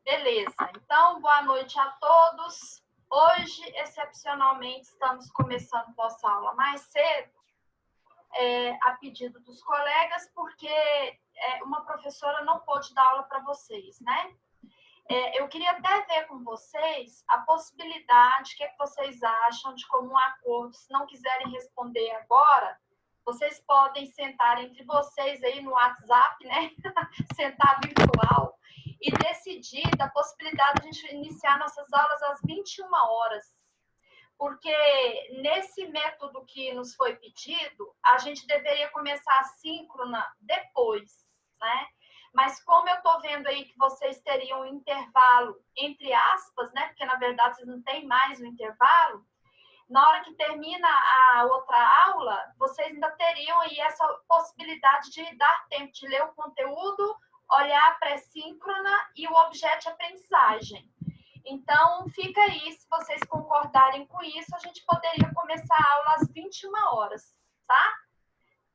Beleza, então boa noite a todos. Hoje, excepcionalmente, estamos começando nossa aula mais cedo, a pedido dos colegas, porque uma professora não pôde dar aula para vocês, né? Eu queria até ver com vocês a possibilidade, o que vocês acham de comum acordo, se não quiserem responder agora, vocês podem sentar entre vocês aí no WhatsApp, né? Sentar virtual e decidir da possibilidade de a gente iniciar nossas aulas às 21 horas. Porque nesse método que nos foi pedido, a gente deveria começar a síncrona depois, né? Mas como eu estou vendo aí que vocês teriam um intervalo, entre aspas, né? Porque, na verdade, vocês não têm mais o intervalo. Na hora que termina a outra aula, vocês ainda teriam aí essa possibilidade de dar tempo de ler o conteúdo, olhar a pré-síncrona e o objeto de aprendizagem. Então, fica aí, se vocês concordarem com isso, a gente poderia começar a aula às 21 horas, tá?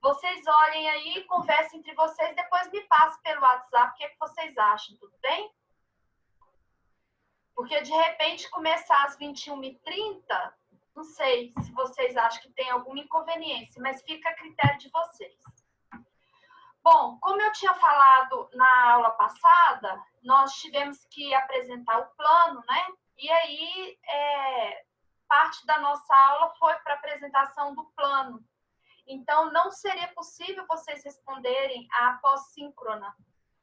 Vocês olhem aí, conversem entre vocês, depois me passem pelo WhatsApp o que vocês acham, tudo bem? Porque, de repente, começar às 21h30, não sei se vocês acham que tem alguma inconveniência, mas fica a critério de vocês. Bom, como eu tinha falado na aula passada, nós tivemos que apresentar o plano, né? E aí, parte da nossa aula foi para a apresentação do plano. Então, não seria possível vocês responderem a pós-síncrona.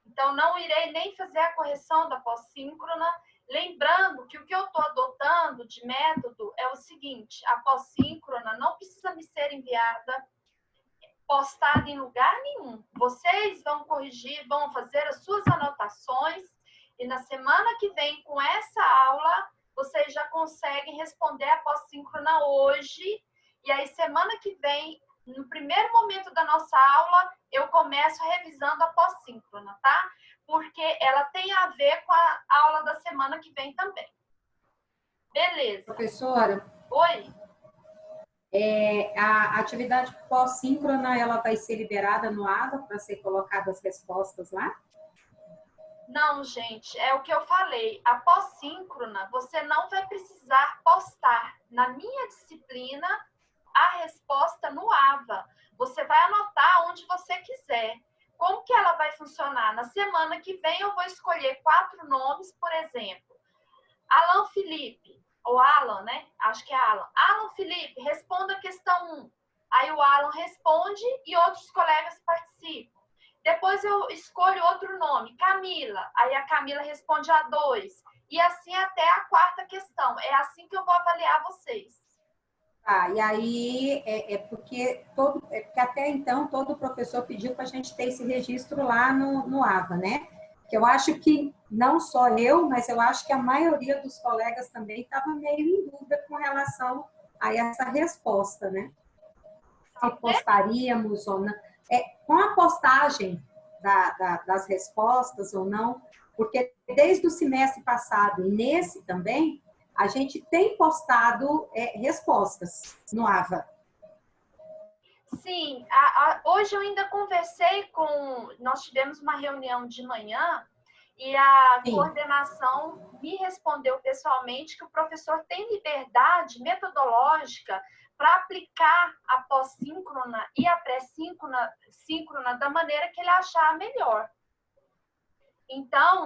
Então, não irei nem fazer a correção da pós-síncrona, lembrando que o que eu estou adotando de método é o seguinte: a pós-síncrona não precisa me ser enviada, postada em lugar nenhum. Vocês vão corrigir, vão fazer as suas anotações, e na semana que vem, com essa aula, vocês já conseguem responder a pós-síncrona hoje, e aí semana que vem, no primeiro momento da nossa aula, eu começo revisando a pós-síncrona, tá? Porque ela tem a ver com a aula da semana que vem também. Beleza. Professora? Oi? A atividade pós-síncrona, ela vai ser liberada no AVA para ser colocada as respostas lá? Não, gente, é o que eu falei. A pós-síncrona, você não vai precisar postar na minha disciplina a resposta no AVA. Você vai anotar onde você quiser. Como que ela vai funcionar? Na semana que vem eu vou escolher 4 nomes, por exemplo. Alan Felipe, ou Alan, né? Acho que é Alan. Alan Felipe, responda a questão 1. Aí o Alan responde e outros colegas participam. Depois eu escolho outro nome, Camila. Aí a Camila responde a 2. E assim até a 4ª questão. É assim que eu vou avaliar vocês. E aí porque até então todo professor pediu para a gente ter esse registro lá no AVA, né? Que eu acho que não só eu, mas eu acho que a maioria dos colegas também estava meio em dúvida com relação a essa resposta, né? Se postaríamos ou não. Com a postagem das respostas ou não, porque desde o semestre passado e nesse também, a gente tem postado respostas no AVA. Sim, hoje eu ainda conversei com... Nós tivemos uma reunião de manhã e a coordenação me respondeu pessoalmente que o professor tem liberdade metodológica para aplicar a pós-síncrona e a pré-síncrona da maneira que ele achar melhor. Então,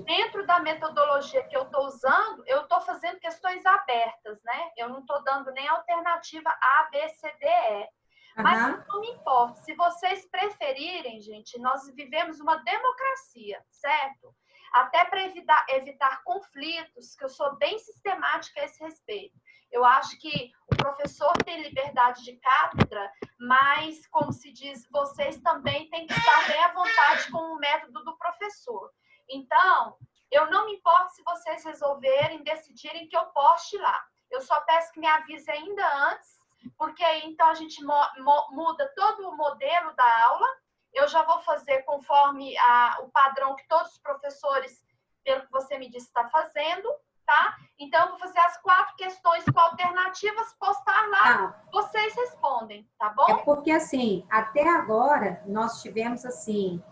dentro da metodologia que eu estou usando, eu estou fazendo questões abertas, né? Eu não estou dando nem alternativa A, B, C, D, E. Mas não me importa. Se vocês preferirem, gente, nós vivemos uma democracia, certo? Até para evitar conflitos, que eu sou bem sistemática a esse respeito. Eu acho que o professor tem liberdade de cátedra, mas, como se diz, vocês também têm que estar bem à vontade com o método do professor. Então, eu não me importo se vocês resolverem, decidirem que eu poste lá. Eu só peço que me avise ainda antes, porque aí, então, a gente muda todo o modelo da aula. Eu já vou fazer conforme o padrão que todos os professores, pelo que você me disse, está fazendo, tá? Então, eu vou fazer as 4 questões com alternativas, postar lá, vocês respondem, tá bom? É porque, assim, até agora, nós tivemos, assim,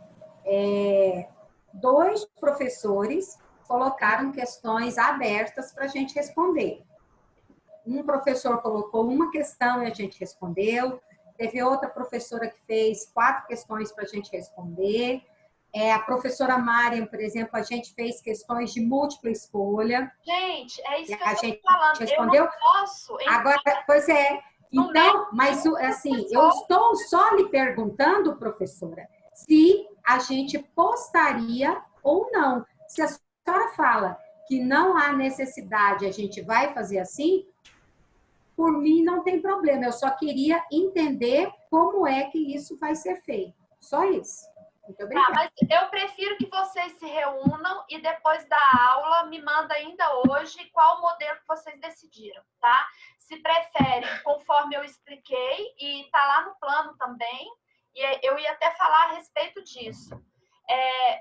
2 professores colocaram questões abertas para a gente responder. Um professor colocou uma questão e a gente respondeu. Teve outra professora que fez 4 questões para a gente responder. A professora Mariam, por exemplo, a gente fez questões de múltipla escolha. Gente, é isso que eu estou falando. Respondeu? Eu não posso. Agora, pois é. Então, mas assim, eu estou só lhe perguntando, professora, se a gente postaria ou não. Se a senhora fala que não há necessidade, a gente vai fazer assim, por mim não tem problema. Eu só queria entender como é que isso vai ser feito. Só isso. Muito obrigada. Mas eu prefiro que vocês se reúnam e depois da aula me manda ainda hoje qual modelo que vocês decidiram, tá? Se preferem, conforme eu expliquei, e tá lá no plano também, e eu ia até falar a respeito disso.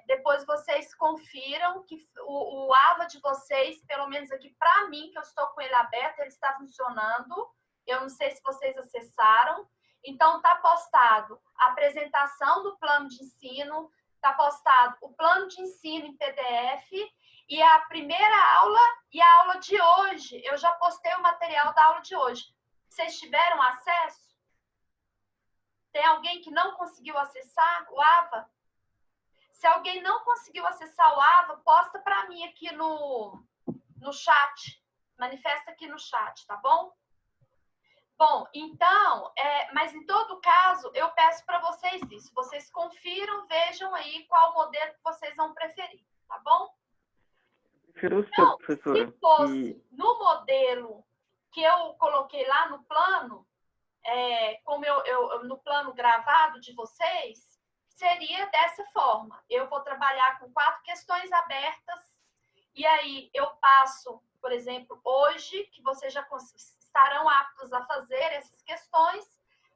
Depois vocês confiram que o AVA de vocês, pelo menos aqui para mim, que eu estou com ele aberto, ele está funcionando. Eu não sei se vocês acessaram. Então, está postado a apresentação do plano de ensino, está postado o plano de ensino em PDF e a primeira aula e a aula de hoje. Eu já postei o material da aula de hoje. Vocês tiveram acesso? Tem alguém que não conseguiu acessar o AVA? Se alguém não conseguiu acessar o AVA, posta para mim aqui no chat. Manifesta aqui no chat, tá bom? Bom, então, mas em todo caso, eu peço para vocês isso. Vocês confiram, vejam aí qual modelo que vocês vão preferir, tá bom? Então, se fosse no modelo que eu coloquei lá no plano, como no plano gravado de vocês, seria dessa forma. Eu vou trabalhar com 4 questões abertas e aí eu passo, por exemplo, hoje, que vocês já estarão aptos a fazer essas questões.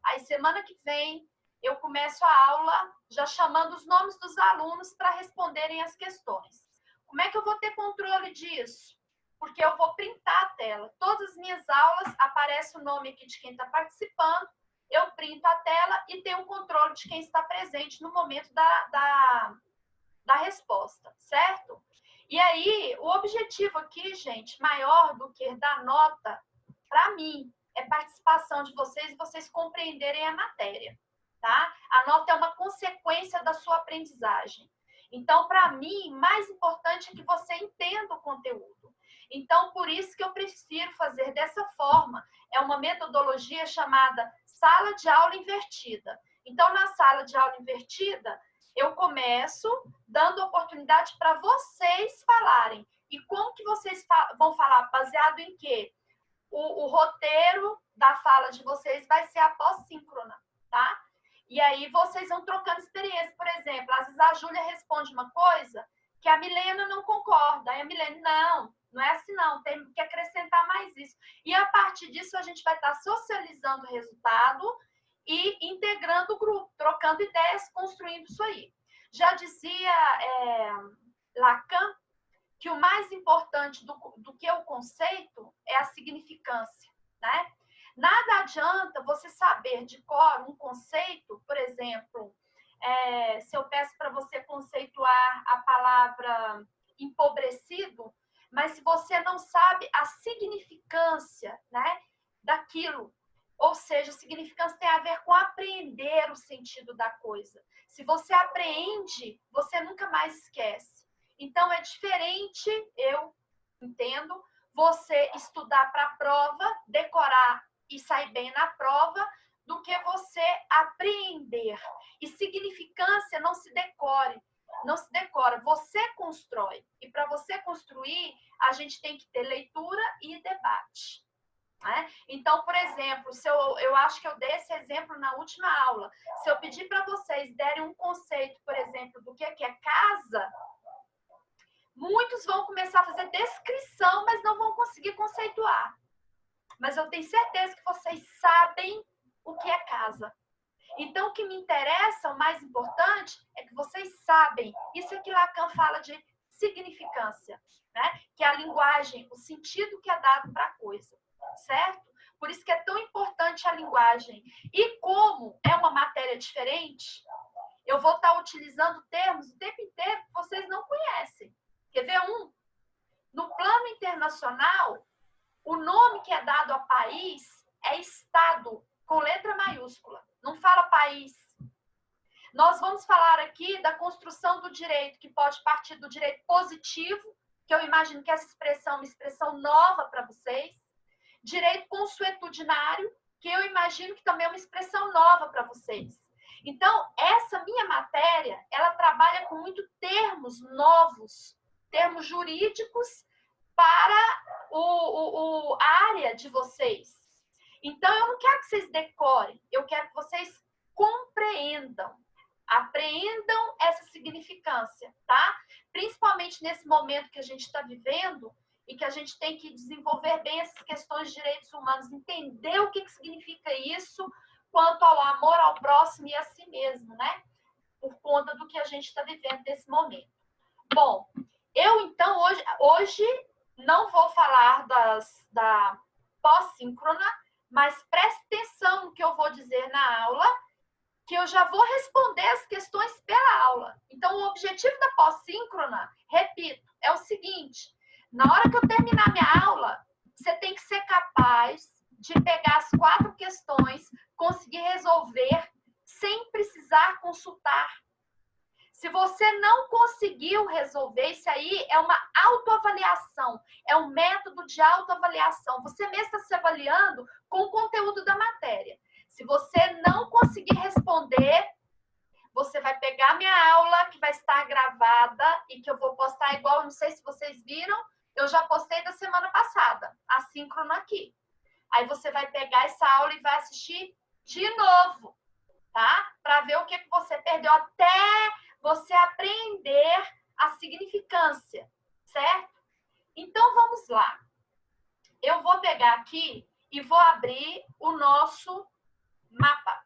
Aí, semana que vem, eu começo a aula já chamando os nomes dos alunos para responderem as questões. Como é que eu vou ter controle disso? Porque eu vou printar a tela. Todas as minhas aulas, aparece o nome aqui de quem está participando, eu printo a tela e tenho um controle de quem está presente no momento da resposta, certo? E aí, o objetivo aqui, gente, maior do que dar nota, para mim, é participação de vocês e vocês compreenderem a matéria, tá? A nota é uma consequência da sua aprendizagem. Então, para mim, mais importante é que você entenda o conteúdo. Então, por isso que eu prefiro fazer dessa forma. É uma metodologia chamada sala de aula invertida. Então, na sala de aula invertida, eu começo dando oportunidade para vocês falarem. E como que vocês vão falar? Baseado em quê? O roteiro da fala de vocês vai ser após-síncrona, tá? E aí vocês vão trocando experiência. Por exemplo, às vezes a Júlia responde uma coisa que a Milena não concorda. Aí a Milena, não é assim não, tem que acrescentar mais isso. E a partir disso a gente vai estar socializando o resultado e integrando o grupo, trocando ideias, construindo isso aí. Já dizia Lacan que o mais importante do que o conceito é a significância, né? Nada adianta você saber de cor um conceito, por exemplo, se eu peço para você conceituar a palavra empobrecido, mas se você não sabe a significância, né, daquilo, ou seja, significância tem a ver com apreender o sentido da coisa. Se você apreende, você nunca mais esquece. Então, é diferente, eu entendo, você estudar para a prova, decorar e sair bem na prova, do que você apreender. E significância não se decora, você constrói. E para você construir, a gente tem que ter leitura e debate. Né? Então, por exemplo, eu acho que eu dei esse exemplo na última aula. Se eu pedir para vocês derem um conceito, por exemplo, do que é casa, muitos vão começar a fazer descrição, mas não vão conseguir conceituar. Mas eu tenho certeza que vocês sabem o que é casa. Então, o que me interessa, o mais importante, é que vocês sabem. Isso é que Lacan fala de significância, né? Que é a linguagem, o sentido que é dado para a coisa, certo? Por isso que é tão importante a linguagem. E como é uma matéria diferente, eu vou estar utilizando termos o tempo inteiro que vocês não conhecem. Quer ver um? internacional, o nome que é dado a país é Estado, com letra maiúscula. Não fala país. Nós vamos falar aqui da construção do direito, que pode partir do direito positivo, que eu imagino que essa expressão é uma expressão nova para vocês. Direito consuetudinário, que eu imagino que também é uma expressão nova para vocês. Então, essa minha matéria, ela trabalha com muito termos novos, termos jurídicos para a área de vocês. Então, eu não quero que vocês decorem, eu quero que vocês compreendam, apreendam essa significância, tá? Principalmente nesse momento que a gente está vivendo e que a gente tem que desenvolver bem essas questões de direitos humanos, entender o que significa isso quanto ao amor ao próximo e a si mesmo, né? Por conta do que a gente está vivendo nesse momento. Bom, eu então hoje não vou falar da pós-síncrona, mas preste atenção no que eu vou dizer na aula, que eu já vou responder as questões pela aula. Então, o objetivo da pós-síncrona, repito, é o seguinte: na hora que eu terminar minha aula, você tem que ser capaz de pegar as 4 questões, conseguir resolver sem precisar consultar. Se você não conseguiu resolver, isso aí é uma autoavaliação, é um método de autoavaliação. Você mesmo está se avaliando com o conteúdo da matéria. Se você não conseguir responder, você vai pegar minha aula, que vai estar gravada e que eu vou postar igual, não sei se vocês viram, eu já postei da semana passada, a síncrona aqui. Aí você vai pegar essa aula e vai assistir de novo, tá? Para ver o que você perdeu até você aprender a significância, certo? Então, vamos lá. Eu vou pegar aqui e vou abrir o nosso mapa.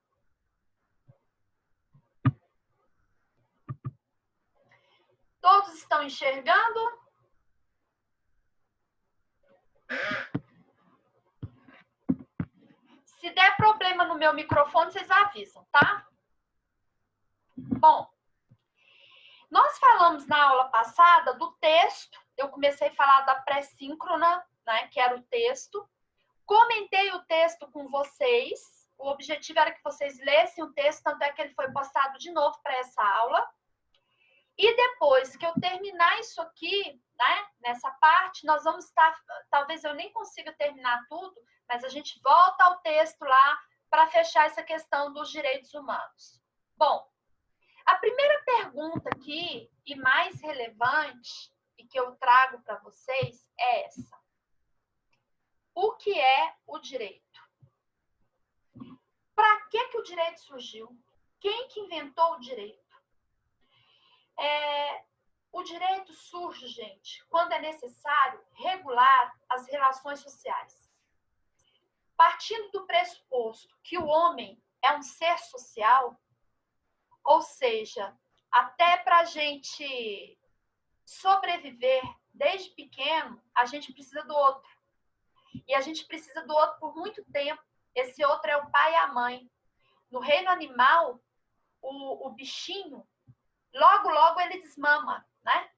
Todos estão enxergando? Se der problema no meu microfone, vocês avisam, tá? Bom, nós falamos na aula passada do texto. Eu comecei a falar da pré-síncrona, né, que era o texto. Comentei o texto com vocês. O objetivo era que vocês lessem o texto, tanto é que ele foi postado de novo para essa aula. E depois que eu terminar isso aqui, né, nessa parte, nós vamos estar... Talvez eu nem consiga terminar tudo, mas a gente volta ao texto lá para fechar essa questão dos direitos humanos. Bom, a primeira pergunta aqui, e mais relevante, e que eu trago para vocês, é essa. O que é o direito? Para que o direito surgiu? Quem que inventou o direito? O direito surge, gente, quando é necessário regular as relações sociais. Partindo do pressuposto que o homem é um ser social, ou seja, até para a gente sobreviver desde pequeno, a gente precisa do outro. E a gente precisa do outro por muito tempo. Esse outro é o pai e a mãe. No reino animal, o bichinho, logo ele desmama, né?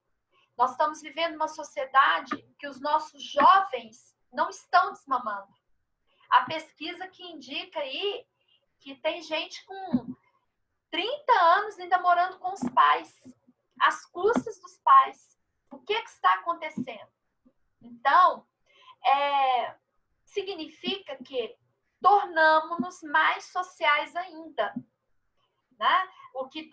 Nós estamos vivendo uma sociedade que os nossos jovens não estão desmamando. A pesquisa que indica aí que tem gente com 30 anos ainda morando com os pais, às custas dos pais. O que está acontecendo? Então, significa que tornamos-nos mais sociais ainda, né? O que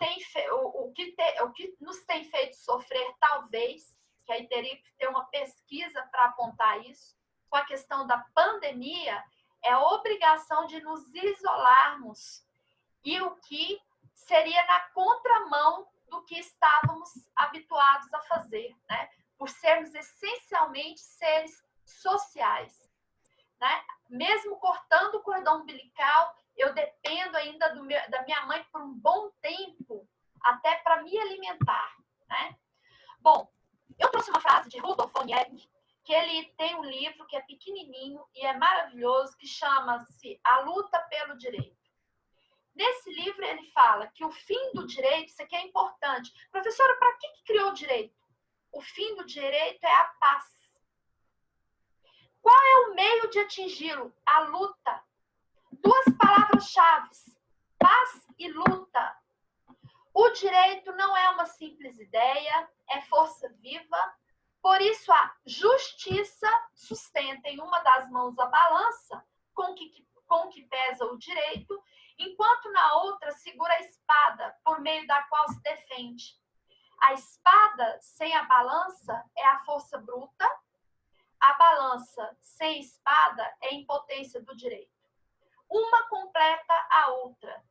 nos tem feito sofrer, talvez, que aí teria que ter uma pesquisa para apontar isso, com a questão da pandemia, é a obrigação de nos isolarmos, e o que seria na contramão do que estávamos habituados a fazer, né? Por sermos essencialmente seres sociais, né? Mesmo cortando o cordão umbilical, eu dependo ainda da minha mãe por um bom tempo, até para me alimentar, né? Bom, eu trouxe uma frase de Rudolf von Ehring, que ele tem um livro que é pequenininho e é maravilhoso, que chama-se A Luta pelo Direito. Nesse livro ele fala que o fim do direito, isso aqui é importante. Professora, para que criou o direito? O fim do direito é a paz. Qual é o meio de atingi-lo? A luta. Duas palavras-chave: paz e luta. O direito não é uma simples ideia, é força viva. Por isso, a justiça sustenta em uma das mãos a balança com que pesa o direito, enquanto na outra segura a espada, por meio da qual se defende. A espada sem a balança é a força bruta, a balança sem espada é a impotência do direito. Uma completa a outra.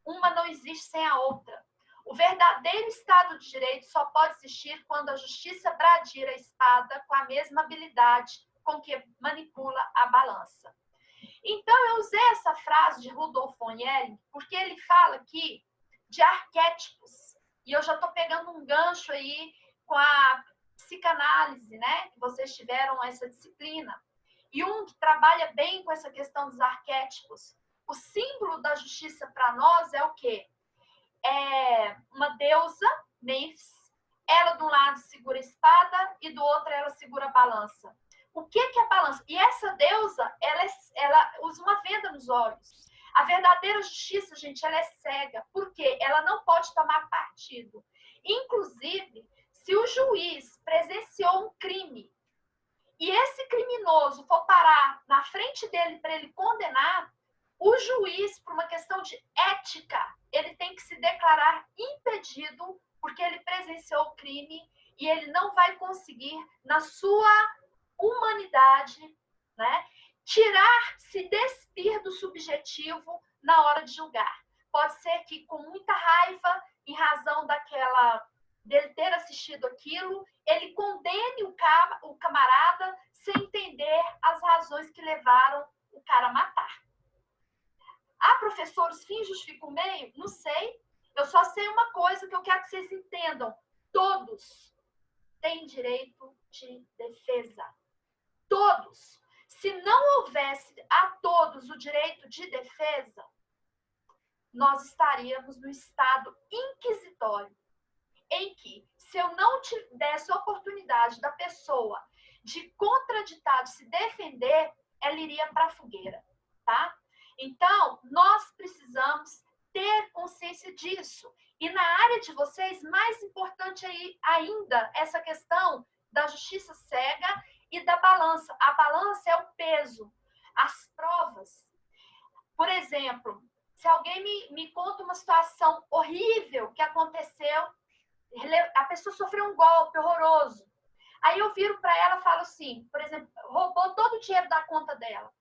Uma não existe sem a outra. O verdadeiro Estado de Direito só pode existir quando a justiça bradir a espada com a mesma habilidade com que manipula a balança. Então, eu usei essa frase de Rudolf von Ehring porque ele fala aqui de arquétipos. E eu já estou pegando um gancho aí com a psicanálise, né? Que vocês tiveram essa disciplina. Jung trabalha bem com essa questão dos arquétipos. O símbolo da justiça para nós é o quê? É uma deusa, Mênfis. Ela, de um lado, segura a espada e do outro, ela segura a balança. O que é a balança? E essa deusa, ela usa uma venda nos olhos. A verdadeira justiça, gente, ela é cega. Por quê? Ela não pode tomar partido. Inclusive, se o juiz presenciou um crime e esse criminoso for parar na frente dele para ele condenar, o juiz, por uma questão de ética, ele tem que se declarar impedido porque ele presenciou o crime e ele não vai conseguir, na sua humanidade, né, se despir do subjetivo na hora de julgar. Pode ser que com muita raiva, em razão dele ter assistido aquilo, ele condene o camarada sem entender as razões que levaram o cara a matar. Ah, professor, os fins justificam o meio? Não sei. Eu só sei uma coisa que eu quero que vocês entendam. Todos têm direito de defesa. Todos. Se não houvesse a todos o direito de defesa, nós estaríamos no estado inquisitório, em que, se eu não desse a oportunidade da pessoa de contraditar, de se defender, ela iria para a fogueira, tá? Então, nós precisamos ter consciência disso. E na área de vocês, mais importante ainda, essa questão da justiça cega e da balança. A balança é o peso, as provas. Por exemplo, se alguém me conta uma situação horrível que aconteceu, a pessoa sofreu um golpe horroroso. Aí eu viro para ela e falo assim, por exemplo, roubou todo o dinheiro da conta dela.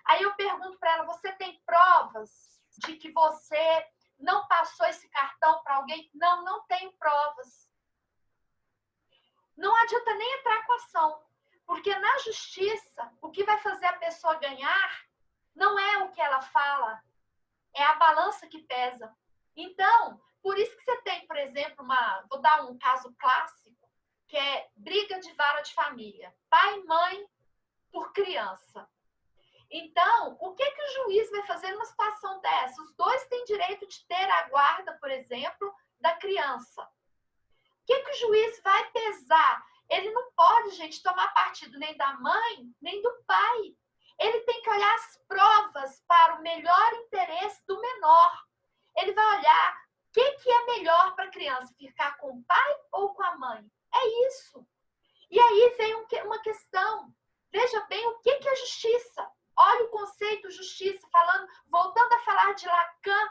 Aí eu pergunto para ela, você tem provas de que você não passou esse cartão para alguém? Não, não tenho provas. Não adianta nem entrar com ação, porque na justiça, o que vai fazer a pessoa ganhar não é o que ela fala, é a balança que pesa. Então, por isso que você tem, por exemplo, vou dar um caso clássico, que é briga de vara de família. Pai e mãe por criança. Então, o que o juiz vai fazer numa situação dessa? Os dois têm direito de ter a guarda, por exemplo, da criança. O que o juiz vai pesar? Ele não pode, gente, tomar partido nem da mãe, nem do pai. Ele tem que olhar as provas para o melhor interesse do menor. Ele vai olhar o que é melhor para a criança, ficar com o pai ou com a mãe. É isso. E aí vem uma questão. Veja bem o que é justiça. Olha o conceito justiça, voltando a falar de Lacan.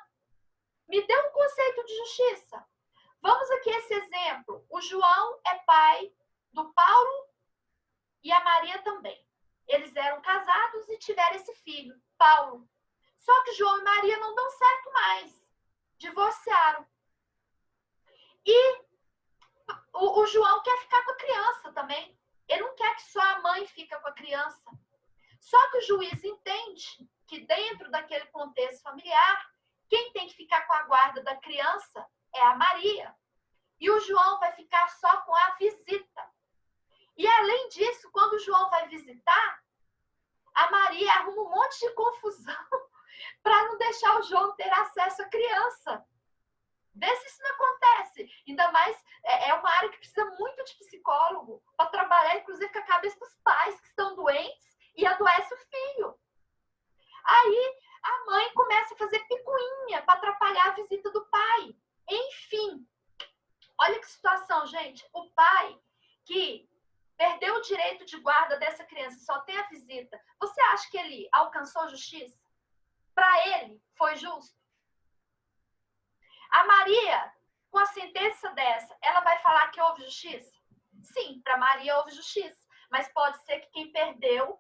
Me dê um conceito de justiça. Vamos aqui esse exemplo. O João é pai do Paulo e a Maria também. Eles eram casados e tiveram esse filho, Paulo. Só que João e Maria não dão certo mais. Divorciaram. E o João quer ficar com a criança também. Ele não quer que só a mãe fique com a criança. Só que o juiz entende que dentro daquele contexto familiar, quem tem que ficar com a guarda da criança é a Maria. E o João vai ficar só com a visita. E além disso, quando o João vai visitar, a Maria arruma um monte de confusão para não deixar o João ter acesso à criança. Vê se isso não acontece. Ainda mais, é uma área que precisa muito de psicólogo para trabalhar, inclusive, com a cabeça dos pais que estão doentes perdeu o direito de guarda dessa criança, só tem a visita. Você acha que ele alcançou justiça? Para ele, foi justo? A Maria, com a sentença dessa, ela vai falar que houve justiça? Sim, para Maria houve justiça. Mas pode ser que quem perdeu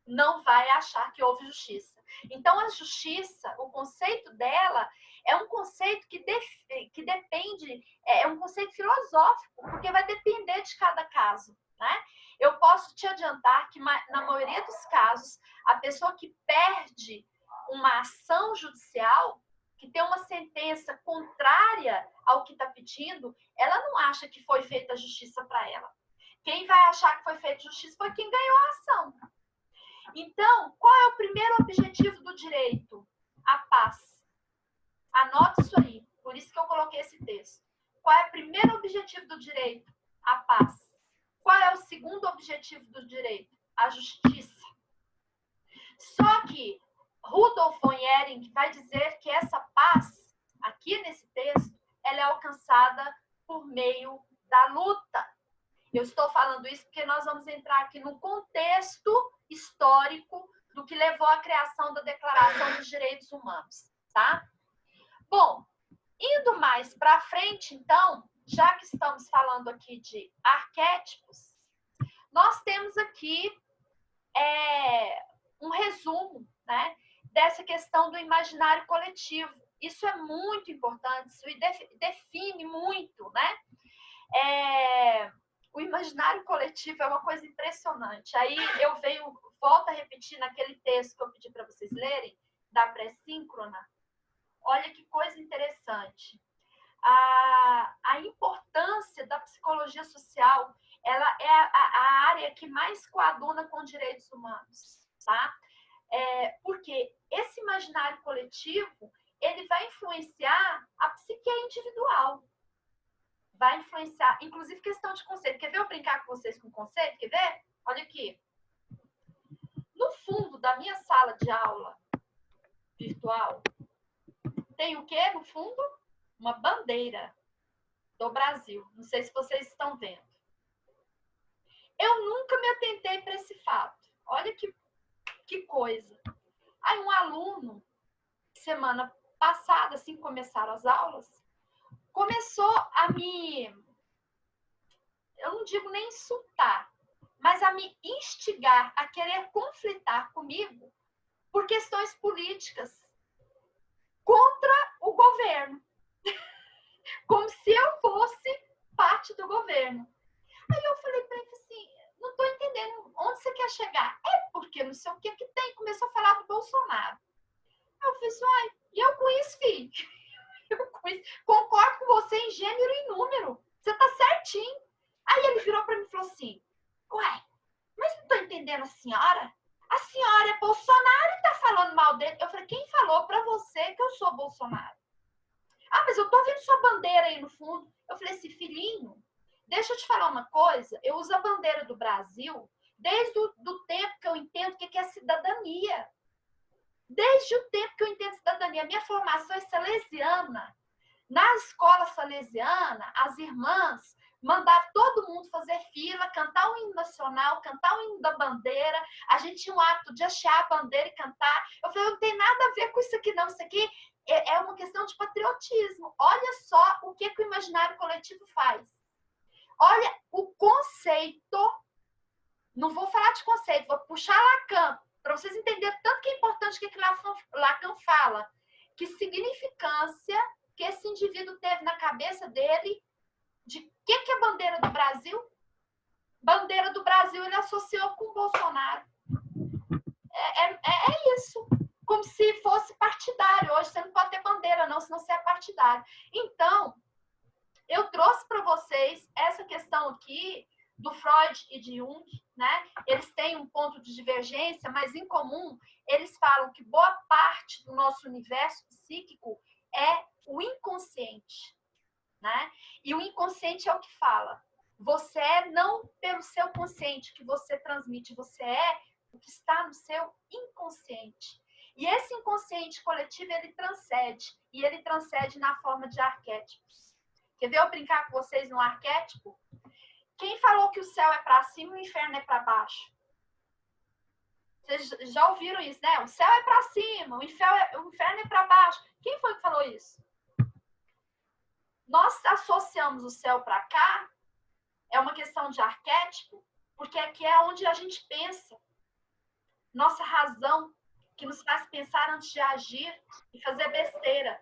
não vai achar que houve justiça. Então, a justiça, o conceito dela, é um conceito que depende, é um conceito filosófico, porque vai depender de cada caso, né? Eu posso te adiantar que, na maioria dos casos, a pessoa que perde uma ação judicial, que tem uma sentença contrária ao que está pedindo, ela não acha que foi feita justiça para ela. Quem vai achar que foi feita justiça foi quem ganhou a ação. Então, qual é o primeiro objetivo do direito? A paz. Anote isso aí, por isso que eu coloquei esse texto. Qual é o primeiro objetivo do direito? A paz. Qual é o segundo objetivo do direito? A justiça. Só que Rudolf von Ehring vai dizer que essa paz, aqui nesse texto, ela é alcançada por meio da luta. Eu estou falando isso porque nós vamos entrar aqui no contexto histórico do que levou à criação da Declaração dos Direitos Humanos, tá? Bom, indo mais para frente, então, já que estamos falando aqui de arquétipos, nós temos aqui um resumo, né, dessa questão do imaginário coletivo. Isso é muito importante, isso define muito, né? O imaginário coletivo é uma coisa impressionante. Aí eu volto a repetir naquele texto que eu pedi para vocês lerem, da pré-síncrona. Olha que coisa interessante. A importância da psicologia social, ela é a área que mais coaduna com direitos humanos, tá? Porque esse imaginário coletivo, ele vai influenciar a psique individual. Vai influenciar, inclusive, questão de conceito. Quer ver eu brincar com vocês com conceito? Quer ver? Olha aqui. No fundo da minha sala de aula virtual, tem o quê no fundo? Uma bandeira do Brasil. Não sei se vocês estão vendo. Eu nunca me atentei para esse fato. Olha que coisa. Aí um aluno, semana passada, assim que começaram as aulas, começou a eu não digo nem insultar, mas a me instigar, a querer conflitar comigo por questões políticas contra o governo. Como se eu fosse parte do governo. Aí eu falei para ele assim, não estou entendendo onde você quer chegar. É porque não sei o que tem. Começou a falar do Bolsonaro. Aí eu falei assim, e eu com isso, filho. Concordo com você em gênero e número. Você está certinho. Aí ele virou para mim e falou assim, ué, mas não estou entendendo a senhora? A senhora é Bolsonaro e está falando mal dele. Eu falei, quem falou para você que eu sou Bolsonaro? Ah, mas eu tô vendo sua bandeira aí no fundo. Eu falei assim, filhinho, deixa eu te falar uma coisa. Eu uso a bandeira do Brasil desde o tempo que eu entendo o que é cidadania. Desde o tempo que eu entendo cidadania. Minha formação é salesiana. Na escola salesiana, as irmãs mandavam todo mundo fazer fila, cantar o hino nacional, cantar o hino da bandeira. A gente tinha um hábito de achar a bandeira e cantar. Eu falei, não tem nada a ver com isso aqui, não. Isso aqui é uma questão de patriotismo. Olha só o que o imaginário coletivo faz. Olha o conceito. Não vou falar de conceito, vou puxar Lacan, para vocês entenderem tanto que é importante o que Lacan fala. Que significância que esse indivíduo teve na cabeça dele de que é a bandeira do Brasil? Bandeira do Brasil ele associou com o Bolsonaro. É isso. Como se fosse partidário. Hoje você não pode ter bandeira, não, senão você é partidário. Então, eu trouxe para vocês essa questão aqui do Freud e de Jung, né? Eles têm um ponto de divergência, mas em comum eles falam que boa parte do nosso universo psíquico é o inconsciente, né? E o inconsciente é o que fala. Você é não pelo seu consciente que você transmite, você é o que está no seu inconsciente. E esse inconsciente coletivo, ele transcende. E ele transcende na forma de arquétipos. Quer ver eu brincar com vocês no arquétipo? Quem falou que o céu é para cima e o inferno é para baixo? Vocês já ouviram isso, né? O céu é para cima, o inferno é para baixo. Quem foi que falou isso? Nós associamos o céu para cá, é uma questão de arquétipo, porque aqui é onde a gente pensa. Nossa razão, que nos faz pensar antes de agir e fazer besteira.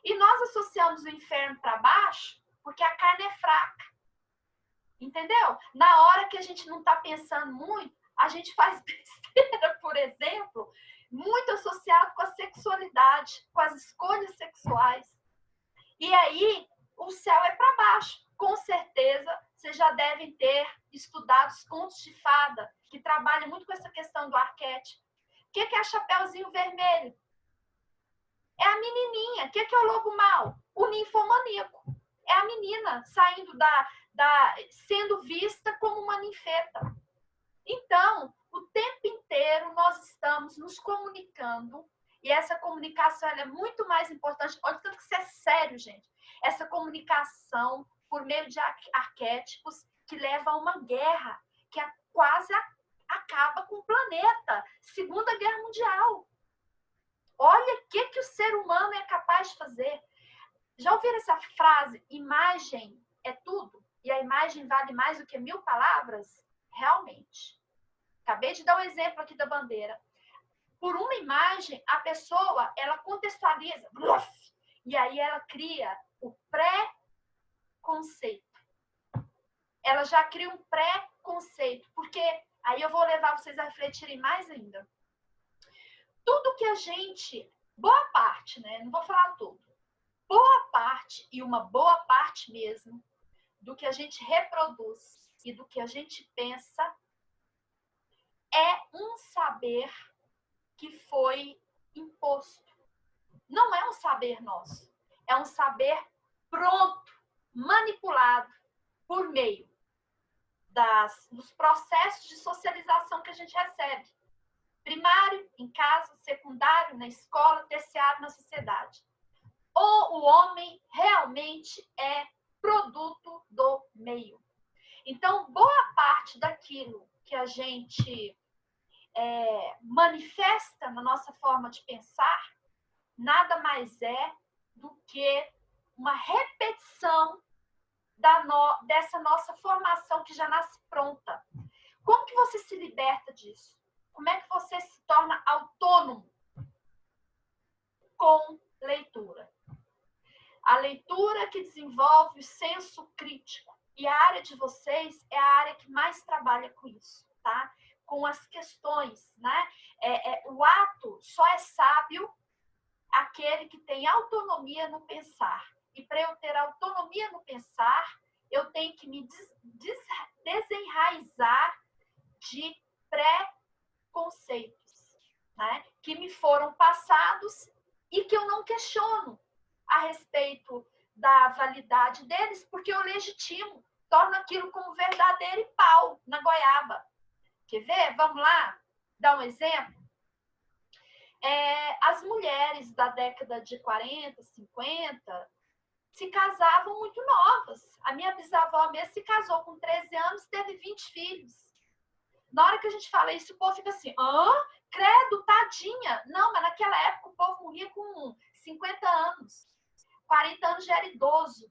E nós associamos o inferno para baixo, porque a carne é fraca. Entendeu? Na hora que a gente não está pensando muito, a gente faz besteira, por exemplo, muito associado com a sexualidade, com as escolhas sexuais. E aí, o céu é para baixo. Com certeza, vocês já devem ter estudado os contos de fada, que trabalham muito com essa questão do arquétipo. O que é Chapeuzinho Vermelho? É a menininha. O que é o lobo mau? O ninfomaníaco. É a menina saindo sendo vista como uma ninfeta. Então, o tempo inteiro nós estamos nos comunicando, e essa comunicação ela é muito mais importante. Olha tanto que isso é sério, gente. Essa comunicação por meio de arquétipos que leva a uma guerra que quase acaba com o planeta. Segunda Guerra Mundial. Olha o que o ser humano é capaz de fazer. Já ouviram essa frase? Imagem é tudo? E a imagem vale mais do que 1000 palavras? Realmente. Acabei de dar um exemplo aqui da bandeira. Por uma imagem, a pessoa, ela contextualiza. E aí ela cria o pré-conceito. Ela já cria um pré-conceito. Porque aí eu vou levar vocês a refletirem mais ainda. Tudo que a gente... Boa parte, né? Não vou falar tudo. Boa parte, e uma boa parte mesmo, do que a gente reproduz e do que a gente pensa é um saber que foi imposto. Não é um saber nosso. É um saber pronto, manipulado por meio dos processos de socialização que a gente recebe. Primário, em casa, secundário, na escola, terciário, na sociedade. Ou o homem realmente é produto do meio. Então, boa parte daquilo que a gente manifesta na nossa forma de pensar, nada mais é do que uma repetição dessa nossa formação que já nasce pronta. Como que você se liberta disso? Como é que você se torna autônomo? Com leitura. A leitura que desenvolve o senso crítico. E a área de vocês é a área que mais trabalha com isso, tá? Com as questões, né? O ato só é sábio aquele que tem autonomia no pensar. E para eu ter autonomia no pensar, eu tenho que me desenraizar de pré-conceitos, né? Que me foram passados e que eu não questiono a respeito da validade deles, porque eu legitimo, torno aquilo como verdadeiro e pau na goiaba. Quer ver? Vamos lá? Dar um exemplo? As mulheres da década de 40, 50 se casavam muito novas. A minha bisavó mesmo se casou com 13 anos, teve 20 filhos. Na hora que a gente fala isso, o povo fica assim, credo, tadinha. Não, mas naquela época o povo morria com 50 anos. 40 anos já era idoso.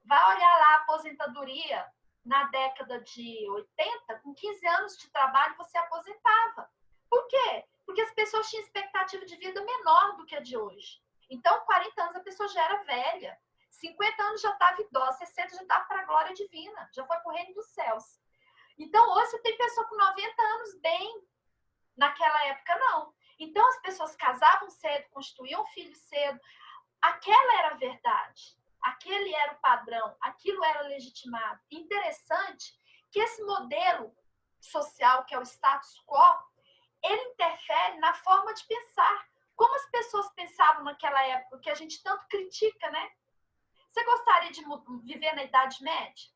Vai olhar lá a aposentadoria na década de 80, com 15 anos de trabalho você aposentava. Por quê? Porque as pessoas tinham expectativa de vida menor do que a de hoje. Então, 40 anos a pessoa já era velha. 50 anos já estava idosa, 60 já estava para a glória divina, já foi para o reino dos céus. Então, hoje você tem pessoa com 90 anos bem. Naquela época, não. Então, as pessoas casavam cedo, constituíam filhos cedo. Aquela era a verdade. Aquele era o padrão. Aquilo era legitimado. Interessante que esse modelo social, que é o status quo, ele interfere na forma de pensar. Como as pessoas pensavam naquela época, que a gente tanto critica, né? Você gostaria de viver na Idade Média?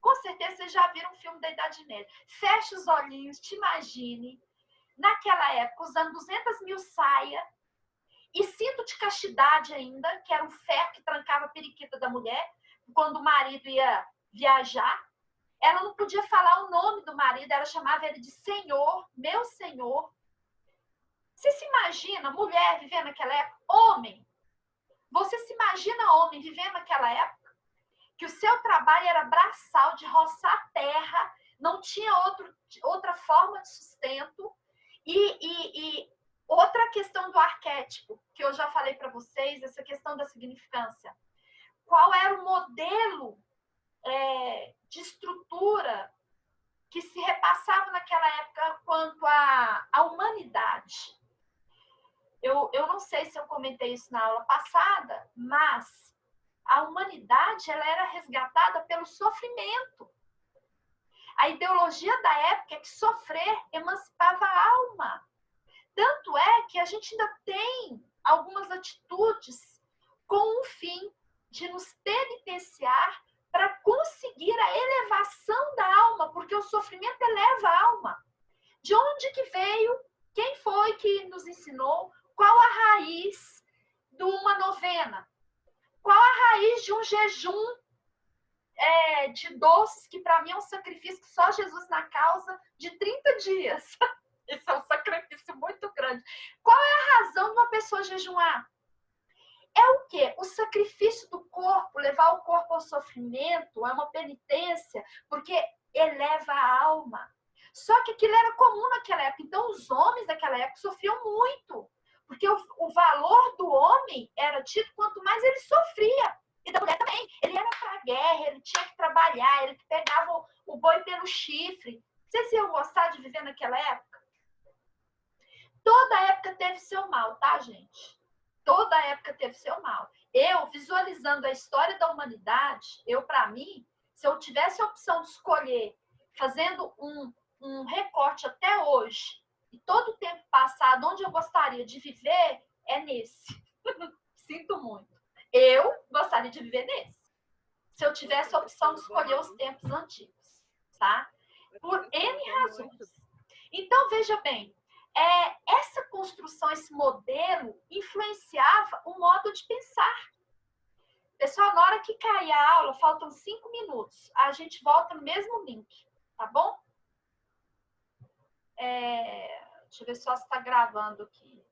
Com certeza vocês já viram um filme da Idade Média. Feche os olhinhos, te imagine, naquela época, usando 200 mil saias e cinto de castidade ainda, que era um ferro que trancava a periquita da mulher, quando o marido ia viajar. ela não podia falar o nome do marido, ela chamava ele de senhor, meu senhor. Você se imagina mulher vivendo naquela época? Homem. Você se imagina homem vivendo naquela época? Que o seu trabalho era braçal, de roçar a terra, não tinha outra forma de sustento. E outra questão do arquétipo, que eu já falei para vocês, essa questão da significância. Qual era o modelo de estrutura que se repassava naquela época quanto à humanidade? Eu não sei se eu comentei isso na aula passada, mas a humanidade ela era resgatada pelo sofrimento. A ideologia da época é que sofrer emancipava a alma. Tanto é que a gente ainda tem algumas atitudes com o fim de nos penitenciar para conseguir a elevação da alma, porque o sofrimento eleva a alma. De onde que veio? Quem foi que nos ensinou? Qual a raiz de uma novena? Qual a raiz de um jejum de doces, que para mim é um sacrifício que só Jesus na causa, de 30 dias? Isso é um sacrifício muito grande. Qual é a razão de uma pessoa jejuar? É o quê? O sacrifício do corpo, levar o corpo ao sofrimento, é uma penitência, porque eleva a alma. Só que aquilo era comum naquela época. Então, os homens daquela época sofriam muito. Porque o valor do homem era tido quanto mais ele sofria. E da mulher também. Ele era para a guerra, ele tinha que trabalhar, ele pegava o boi pelo chifre. Vocês iam gostar de viver naquela época? Toda época teve seu mal, tá, gente? Toda época teve seu mal. Eu, visualizando a história da humanidade, para mim, se eu tivesse a opção de escolher, fazendo um recorte até hoje, e todo o tempo passado, onde eu gostaria de viver, é nesse. Sinto muito. Eu gostaria de viver nesse. Se eu tivesse a opção de escolher os tempos antigos, tá? Por N razões. Então, veja bem, essa construção, esse modelo, influenciava o modo de pensar. Pessoal, na hora que cair a aula, faltam 5 minutos. A gente volta no mesmo link, tá bom? Deixa eu ver só se está gravando aqui.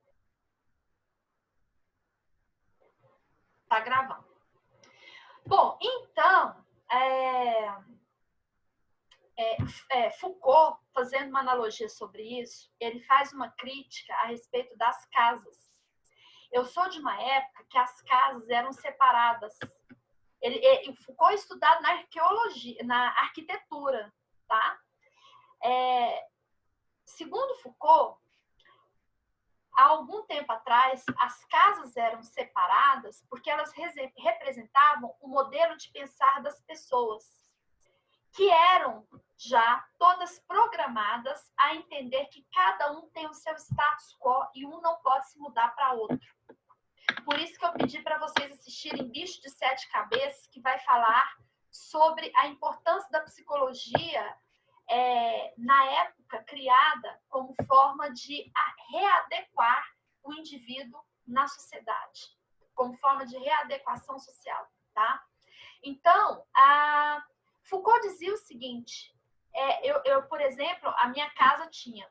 Está gravando. Bom, então, Foucault, fazendo uma analogia sobre isso, ele faz uma crítica a respeito das casas. Eu sou de uma época que as casas eram separadas. Foucault é estudado na arqueologia, na arquitetura, tá? Segundo Foucault, há algum tempo atrás, as casas eram separadas porque elas representavam o modelo de pensar das pessoas, que eram já todas programadas a entender que cada um tem o seu status quo e um não pode se mudar para outro. Por isso que eu pedi para vocês assistirem Bicho de Sete Cabeças, que vai falar sobre a importância da psicologia na época criada como forma de readequar o indivíduo na sociedade, como forma de readequação social, tá? Então, Foucault dizia o seguinte, por exemplo, a minha casa tinha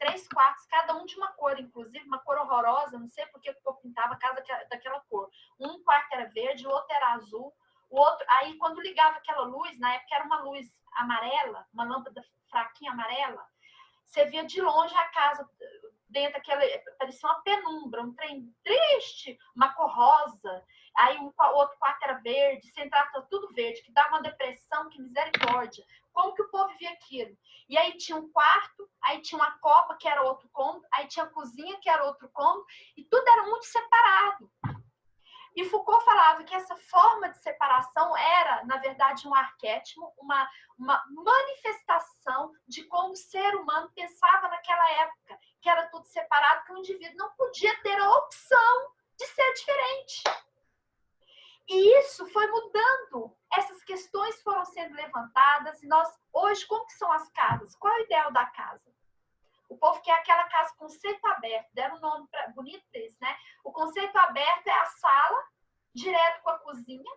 3 quartos, cada um de uma cor, inclusive uma cor horrorosa, não sei porque eu pintava a casa daquela cor. Um quarto era verde, o outro era azul, o outro, aí quando ligava aquela luz, na época era uma luz amarela, uma lâmpada fraquinha amarela, você via de longe a casa dentro daquela, parecia uma penumbra, um trem triste, uma cor rosa, aí o outro quarto era verde, você entrava tudo verde, que dava uma depressão, que misericórdia. Como que o povo via aquilo? E aí tinha um quarto, aí tinha uma copa, que era outro cômodo, aí tinha a cozinha, que era outro cômodo, e tudo era muito separado. E Foucault falava que essa forma de separação era, na verdade, um arquétipo, uma manifestação de como o ser humano pensava naquela época, que era tudo separado, que o indivíduo não podia ter a opção de ser diferente. E isso foi mudando. Essas questões foram sendo levantadas e nós, hoje, como que são as casas? Qual é o ideal da casa? O povo quer aquela casa conceito aberto, deram um nome bonito para isso, né? O conceito aberto é a sala, direto com a cozinha,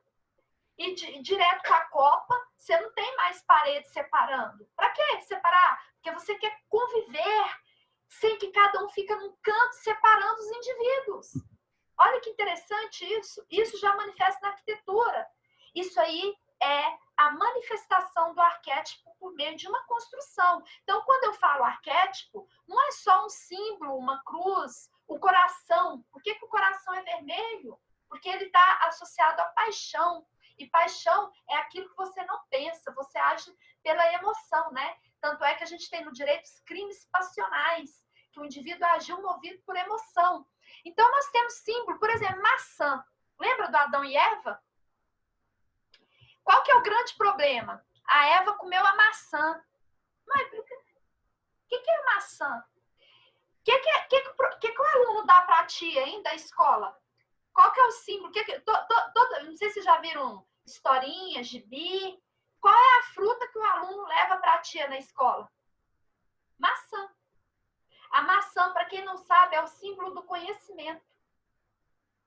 e direto com a copa, você não tem mais parede separando. Para que separar? Porque você quer conviver sem que cada um fica num canto separando os indivíduos. Olha que interessante isso. Isso já manifesta na arquitetura. Isso aí é a manifestação do arquétipo por meio de uma construção. Então, quando eu falo arquétipo, não é só um símbolo, uma cruz, o coração. Por que o coração é vermelho? Porque ele está associado à paixão. E paixão é aquilo que você não pensa, você age pela emoção, né? Tanto é que a gente tem no direito os crimes passionais, que o indivíduo agiu movido por emoção. Então, nós temos símbolo, por exemplo, maçã. Lembra do Adão e Eva? Qual que é o grande problema? A Eva comeu a maçã. Mas o que é maçã? O que o aluno dá para a tia, hein, da escola? Qual que é o símbolo? Não sei se vocês já viram historinhas, gibi. Qual é a fruta que o aluno leva para a tia na escola? Maçã. A maçã, para quem não sabe, é o símbolo do conhecimento.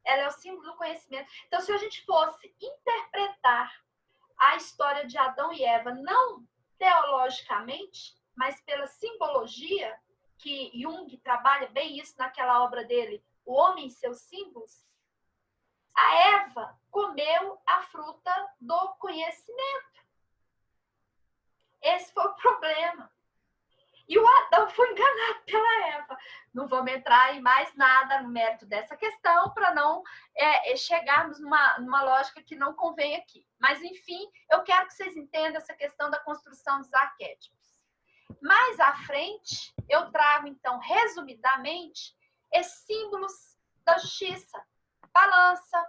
Ela é o símbolo do conhecimento. Então, se a gente fosse interpretar a história de Adão e Eva, não teologicamente, mas pela simbologia, que Jung trabalha bem isso naquela obra dele, O Homem e Seus Símbolos, a Eva comeu a fruta do conhecimento. Esse foi o problema. E o Adão foi enganado pela Eva. Não vamos entrar em mais nada no mérito dessa questão para não chegarmos numa lógica que não convém aqui. Mas, enfim, eu quero que vocês entendam essa questão da construção dos arquétipos. Mais à frente, eu trago, então, resumidamente, esses símbolos da justiça. Balança,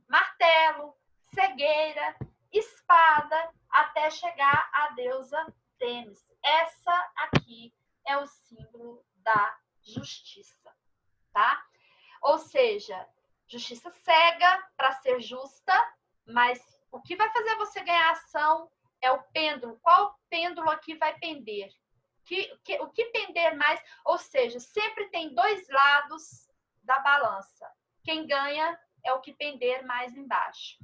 martelo, cegueira, espada, até chegar à deusa Têmis. Essa aqui é o símbolo da justiça, tá? Ou seja, justiça cega para ser justa, mas o que vai fazer você ganhar ação é o pêndulo. Qual pêndulo aqui vai pender? O que pender mais? Ou seja, sempre tem dois lados da balança. Quem ganha é o que pender mais embaixo.